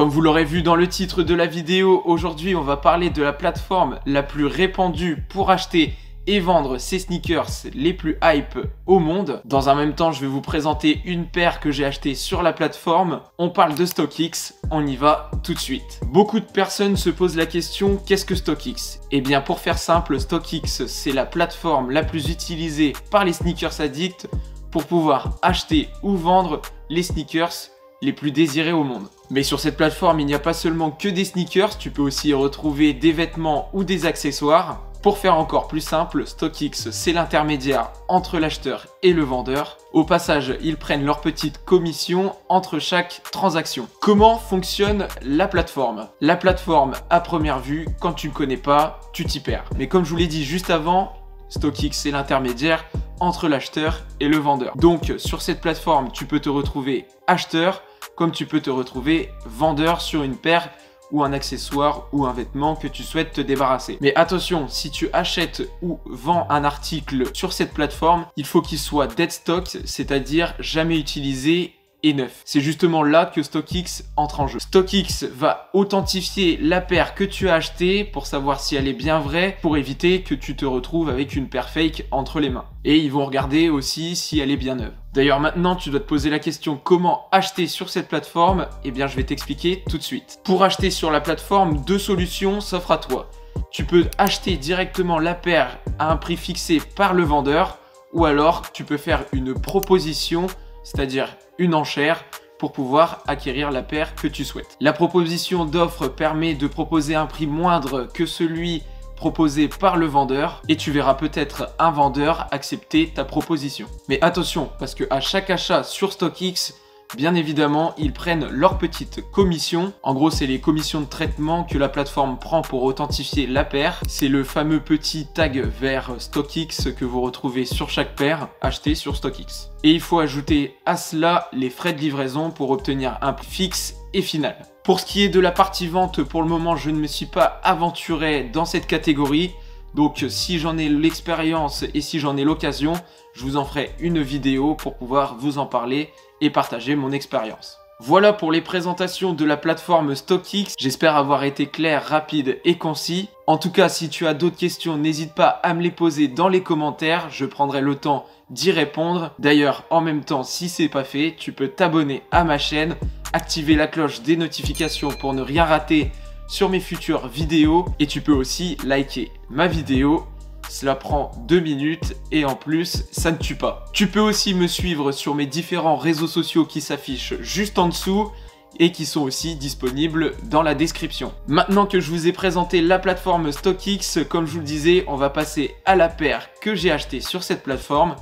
Comme vous l'aurez vu dans le titre de la vidéo, aujourd'hui on va parler de la plateforme la plus répandue pour acheter et vendre ces sneakers les plus hype au monde. Dans un même temps, je vais vous présenter une paire que j'ai achetée sur la plateforme. On parle de StockX, on y va tout de suite. Beaucoup de personnes se posent la question, qu'est-ce que StockX? Eh bien pour faire simple, StockX c'est la plateforme la plus utilisée par les sneakers addicts pour pouvoir acheter ou vendre les sneakers les plus désirés au monde. Mais sur cette plateforme, il n'y a pas seulement que des sneakers, tu peux aussi y retrouver des vêtements ou des accessoires. Pour faire encore plus simple, StockX c'est l'intermédiaire entre l'acheteur et le vendeur. Au passage, ils prennent leur petite commission entre chaque transaction. Comment fonctionne la plateforme? La plateforme, à première vue, quand tu ne connais pas, tu t'y perds. Mais comme je vous l'ai dit juste avant, StockX c'est l'intermédiaire entre l'acheteur et le vendeur. Donc sur cette plateforme, tu peux te retrouver acheteur comme tu peux te retrouver vendeur sur une paire ou un accessoire ou un vêtement que tu souhaites te débarrasser. Mais attention, si tu achètes ou vends un article sur cette plateforme, il faut qu'il soit dead stock, c'est-à-dire jamais utilisé et neuf. C'est justement là que StockX entre en jeu. StockX va authentifier la paire que tu as achetée pour savoir si elle est bien vraie, pour éviter que tu te retrouves avec une paire fake entre les mains. Et ils vont regarder aussi si elle est bien neuve. D'ailleurs maintenant tu dois te poser la question comment acheter sur cette plateforme. Eh bien je vais t'expliquer tout de suite. Pour acheter sur la plateforme, deux solutions s'offrent à toi. Tu peux acheter directement la paire à un prix fixé par le vendeur, ou alors tu peux faire une proposition, c'est-à-dire une enchère pour pouvoir acquérir la paire que tu souhaites. La proposition d'offre permet de proposer un prix moindre que celui proposé par le vendeur et tu verras peut-être un vendeur accepter ta proposition. Mais attention, parce que à chaque achat sur StockX, bien évidemment, ils prennent leur petite commission. En gros, c'est les commissions de traitement que la plateforme prend pour authentifier la paire. C'est le fameux petit tag vert StockX que vous retrouvez sur chaque paire achetée sur StockX. Et il faut ajouter à cela les frais de livraison pour obtenir un prix fixe et final. Pour ce qui est de la partie vente, pour le moment, je ne me suis pas aventuré dans cette catégorie. Donc, si j'en ai l'expérience et si j'en ai l'occasion, je vous en ferai une vidéo pour pouvoir vous en parler et partager mon expérience. Voilà pour les présentations de la plateforme StockX. J'espère avoir été clair, rapide et concis. En tout cas, si tu as d'autres questions, n'hésite pas à me les poser dans les commentaires. Je prendrai le temps d'y répondre. D'ailleurs, en même temps, si c'est pas fait, tu peux t'abonner à ma chaîne, activer la cloche des notifications pour ne rien rater sur mes futures vidéos. Et tu peux aussi liker ma vidéo. Cela prend 2 minutes et en plus, ça ne tue pas. Tu peux aussi me suivre sur mes différents réseaux sociaux qui s'affichent juste en dessous et qui sont aussi disponibles dans la description. Maintenant que je vous ai présenté la plateforme StockX, comme je vous le disais, on va passer à la paire que j'ai achetée sur cette plateforme.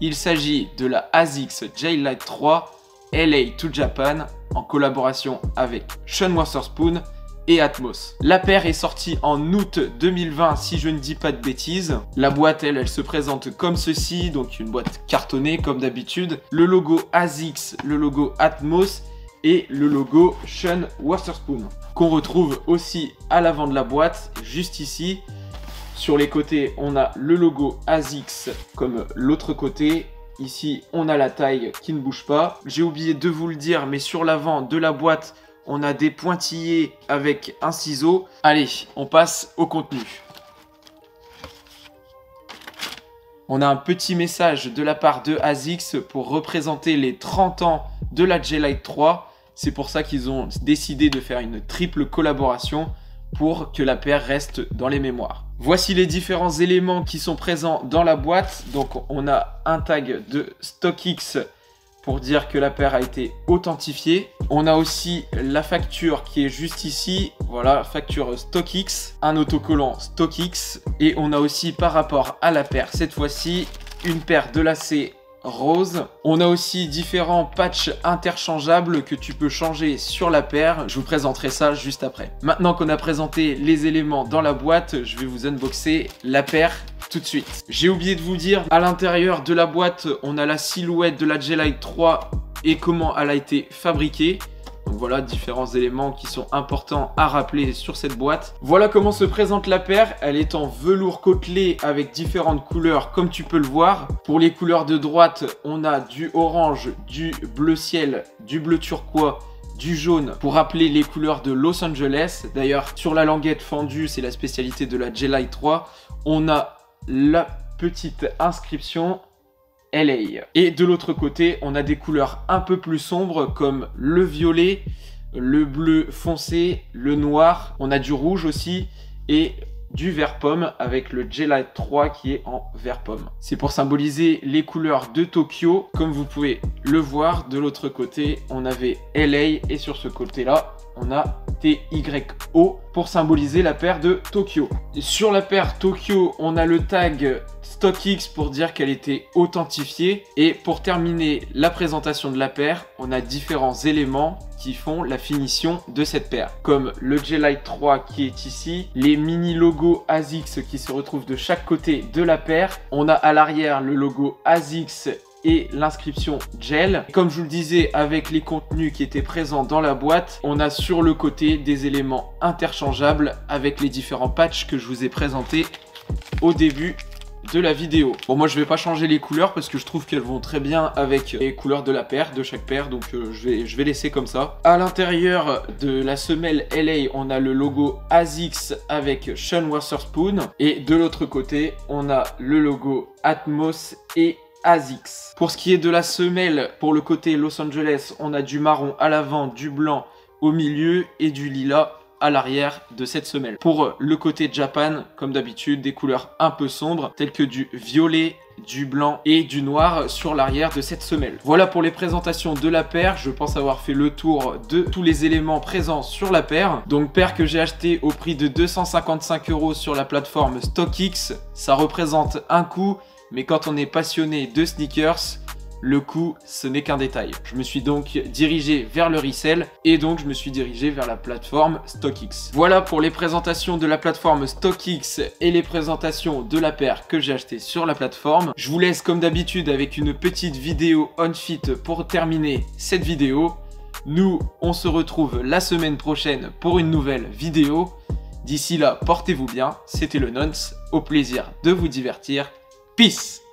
Il s'agit de la ASICS J-Lite 3 LA to Japan en collaboration avec Sean Wotherspoon et Atmos. La paire est sortie en août 2020 si je ne dis pas de bêtises. La boîte elle se présente comme ceci, donc une boîte cartonnée comme d'habitude. Le logo ASICS, le logo Atmos et le logo Sean Wotherspoon qu'on retrouve aussi à l'avant de la boîte, juste ici. Sur les côtés, on a le logo ASICS comme l'autre côté. Ici, on a la taille qui ne bouge pas. J'ai oublié de vous le dire, mais sur l'avant de la boîte, on a des pointillés avec un ciseau. Allez, on passe au contenu. On a un petit message de la part de ASICS pour représenter les 30 ans de la J-Lite 3. C'est pour ça qu'ils ont décidé de faire une triple collaboration pour que la paire reste dans les mémoires. Voici les différents éléments qui sont présents dans la boîte. Donc on a un tag de StockX pour dire que la paire a été authentifiée. On a aussi la facture qui est juste ici. Voilà, facture StockX, un autocollant StockX. Et on a aussi par rapport à la paire, cette fois-ci, une paire de lacets rose. On a aussi différents patchs interchangeables que tu peux changer sur la paire. Je vous présenterai ça juste après. Maintenant qu'on a présenté les éléments dans la boîte, je vais vous unboxer la paire tout de suite. J'ai oublié de vous dire, à l'intérieur de la boîte, on a la silhouette de la J-Lite 3 et comment elle a été fabriquée. Donc voilà, différents éléments qui sont importants à rappeler sur cette boîte. Voilà comment se présente la paire. Elle est en velours côtelé avec différentes couleurs comme tu peux le voir. Pour les couleurs de droite, on a du orange, du bleu ciel, du bleu turquoise, du jaune pour rappeler les couleurs de Los Angeles. D'ailleurs, sur la languette fendue, c'est la spécialité de la J-Lite 3, on a la petite inscription LA. Et de l'autre côté, on a des couleurs un peu plus sombres comme le violet, le bleu foncé, le noir, on a du rouge aussi et du vert pomme avec le J-Lite 3 qui est en vert pomme. C'est pour symboliser les couleurs de Tokyo. Comme vous pouvez le voir, de l'autre côté, on avait LA et sur ce côté-là, on a TYO pour symboliser la paire de Tokyo. Sur la paire Tokyo, on a le tag StockX pour dire qu'elle était authentifiée. Et pour terminer la présentation de la paire, on a différents éléments qui font la finition de cette paire. Comme le J-Lite 3 qui est ici, les mini logos ASICS qui se retrouvent de chaque côté de la paire. On a à l'arrière le logo ASICS et l'inscription gel. Comme je vous le disais, avec les contenus qui étaient présents dans la boîte, on a sur le côté des éléments interchangeables avec les différents patchs que je vous ai présentés au début de la vidéo. Bon, moi je vais pas changer les couleurs parce que je trouve qu'elles vont très bien avec les couleurs de la paire, de chaque paire, donc je vais laisser comme ça. À l'intérieur de la semelle LA, on a le logo ASICS avec Sean Wotherspoon et de l'autre côté, on a le logo Atmos et ASICS. Pour ce qui est de la semelle, pour le côté Los Angeles, on a du marron à l'avant, du blanc au milieu et du lilas à l'arrière de cette semelle. Pour le côté Japan, comme d'habitude, des couleurs un peu sombres, telles que du violet, du blanc et du noir sur l'arrière de cette semelle. Voilà pour les présentations de la paire. Je pense avoir fait le tour de tous les éléments présents sur la paire. Donc paire que j'ai acheté au prix de 255 € sur la plateforme StockX. Ça représente un coût, mais quand on est passionné de sneakers, le coût, ce n'est qu'un détail. Je me suis donc dirigé vers le resell et donc je me suis dirigé vers la plateforme StockX. Voilà pour les présentations de la plateforme StockX et les présentations de la paire que j'ai achetée sur la plateforme. Je vous laisse comme d'habitude avec une petite vidéo on fit pour terminer cette vidéo. Nous, on se retrouve la semaine prochaine pour une nouvelle vidéo. D'ici là, portez-vous bien. C'était le Nonce. Au plaisir de vous divertir. Peace!